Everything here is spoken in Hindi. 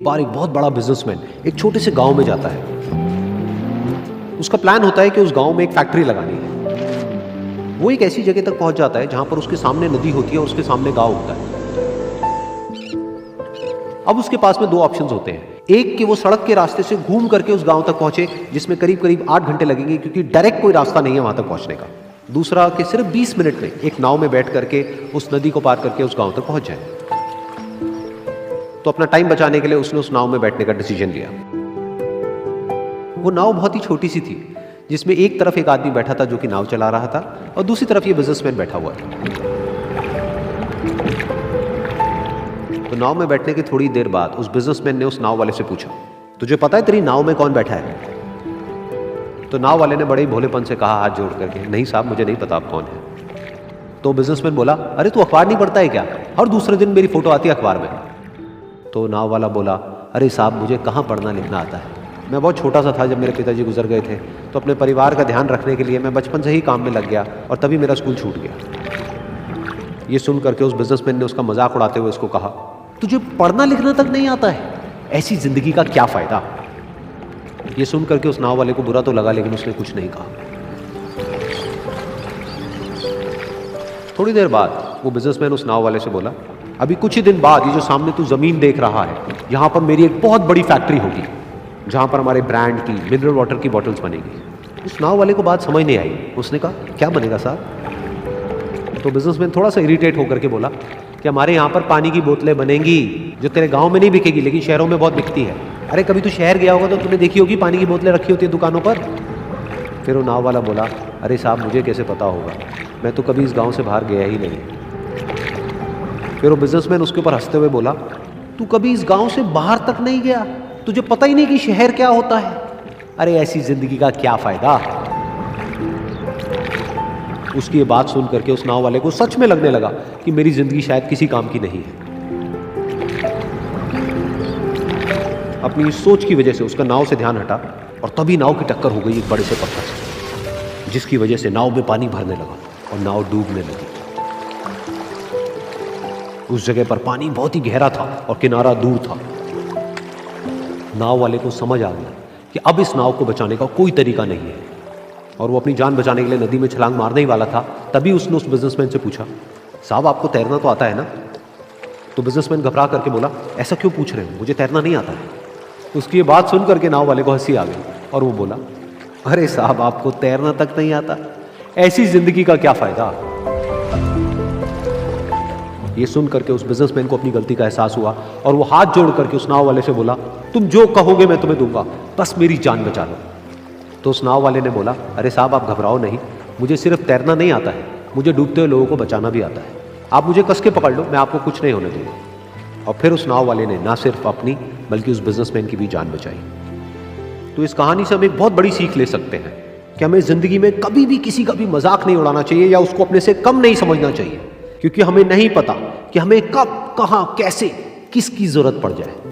बार एक बहुत बड़ा बिजनेसमैन एक छोटे से गांव में जाता है। उसका प्लान होता है कि उस गांव में एक फैक्ट्री लगानी है। वो एक ऐसी जगह तक पहुंच जाता है जहां पर उसके सामने नदी होती है और उसके सामने गांव होता है। अब उसके पास में दो ऑप्शंस होते हैं। एक कि वो सड़क के रास्ते से घूम करके उस गांव तक पहुंचे, जिसमें करीब करीब 8 घंटे लगेंगे, क्योंकि डायरेक्ट कोई रास्ता नहीं है वहां तक पहुंचने का। दूसरा कि सिर्फ 20 मिनट में एक नाव में बैठ करके उस नदी को पार करके उस गांव तक पहुंच जाए। तो अपना टाइम बचाने के लिए उसने उस नाव में बैठने का डिसीजन लिया। वो नाव बहुत ही छोटी सी थी, जिसमें एक तरफ एक आदमी बैठा था जो कि नाव चला रहा था और दूसरी तरफ ये बिजनेसमैन बैठा हुआ था। तो नाव में बैठने की थोड़ी देर बाद उस बिजनेसमैन ने उस नाव वाले से पूछा, तुझे पता है तेरी नाव में कौन बैठा है? तो नाव वाले ने बड़े ही भोलेपन से कहा हाथ जोड़ करके, नहीं साहब मुझे नहीं पता आप कौन है। तो बिजनेसमैन बोला, अरे तू अखबार नहीं पढ़ता है क्या? हर दूसरे दिन मेरी फोटो आती है अखबार में। तो नाव वाला बोला, अरे साहब मुझे कहाँ पढ़ना लिखना आता है, मैं बहुत छोटा सा था जब मेरे पिताजी गुजर गए थे, तो अपने परिवार का ध्यान रखने के लिए मैं बचपन से ही काम में लग गया और तभी मेरा स्कूल छूट गया। ये सुन करके उस बिजनेसमैन ने उसका मजाक उड़ाते हुए उसको कहा, तुझे पढ़ना लिखना तक नहीं आता है, ऐसी जिंदगी का क्या फायदा? ये सुन करके उस नाव वाले को बुरा तो लगा, लेकिन उसने कुछ नहीं कहा। थोड़ी देर बाद वो बिजनेसमैन उस नाव वाले से बोला, अभी कुछ ही दिन बाद ये जो सामने तू जमीन देख रहा है, यहां पर मेरी एक बहुत बड़ी फैक्ट्री होगी जहां पर हमारे ब्रांड की मिनरल वाटर की बॉटल्स बनेगी। उस नाव वाले को बात समझ नहीं आई। उसने कहा, क्या बनेगा साहब? तो बिजनेसमैन थोड़ा सा इरिटेट होकर के बोला कि हमारे यहाँ पर पानी की बोतलें बनेंगी जो तेरे गांव में नहीं बिकेगी, लेकिन शहरों में बहुत बिकती है। अरे कभी तू शहर गया होगा तो तूने देखी होगी पानी की बोतलें रखी होती है दुकानों पर। फिर वो नाव वाला बोला, अरे साहब मुझे कैसे पता होगा, मैं तो कभी इस गाँव से बाहर गया ही नहीं। फिर वो बिजनेसमैन उसके ऊपर हंसते हुए बोला, तू कभी इस गांव से बाहर तक नहीं गया, तुझे पता ही नहीं कि शहर क्या होता है? अरे ऐसी जिंदगी का क्या फायदा? उसकी ये बात सुन करके उस नाव वाले को सच में लगने लगा कि मेरी जिंदगी शायद किसी काम की नहीं है। अपनी इस सोच की वजह से उसका नाव से ध्यान हटा और तभी नाव की टक्कर हो गई एक बड़े से पत्थर से, जिसकी वजह से नाव में पानी भरने लगा और नाव डूबने लगी। उस जगह पर पानी बहुत ही गहरा था और किनारा दूर था। नाव वाले को समझ आ गया कि अब इस नाव को बचाने का कोई तरीका नहीं है और वो अपनी जान बचाने के लिए नदी में छलांग मारने ही वाला था। तभी उसने उस बिजनेसमैन से पूछा, साहब आपको तैरना तो आता है ना? तो बिजनेसमैन घबरा करके बोला, ऐसा क्यों पूछ रहे हो, मुझे तैरना नहीं आता है। उसकी ये बात सुन करके नाव वाले को हंसी आ गई और वो बोला, अरे साहब आपको तैरना तक नहीं आता, ऐसी जिंदगी का क्या फायदा? ये सुन करके उस बिजनेसमैन को अपनी गलती का एहसास हुआ और वो हाथ जोड़ करके उस नाव वाले से बोला, तुम जो कहोगे मैं तुम्हें दूंगा, बस मेरी जान बचा लो। तो उस नाव वाले ने बोला, अरे साहब आप घबराओ नहीं, मुझे सिर्फ तैरना नहीं आता है, मुझे डूबते हुए लोगों को बचाना भी आता है। आप मुझे कस के पकड़ लो, मैं आपको कुछ नहीं होने दूंगा। और फिर उस नाव वाले ने ना सिर्फ अपनी बल्कि उस बिजनेसमैन की भी जान बचाई। तो इस कहानी से हम एक बहुत बड़ी सीख ले सकते हैं कि हमें जिंदगी में कभी भी किसी का भी मजाक नहीं उड़ाना चाहिए या उसको अपने से कम नहीं समझना चाहिए, क्योंकि हमें नहीं पता कि हमें कब, कहां, कैसे, किसकी जरूरत पड़ जाए।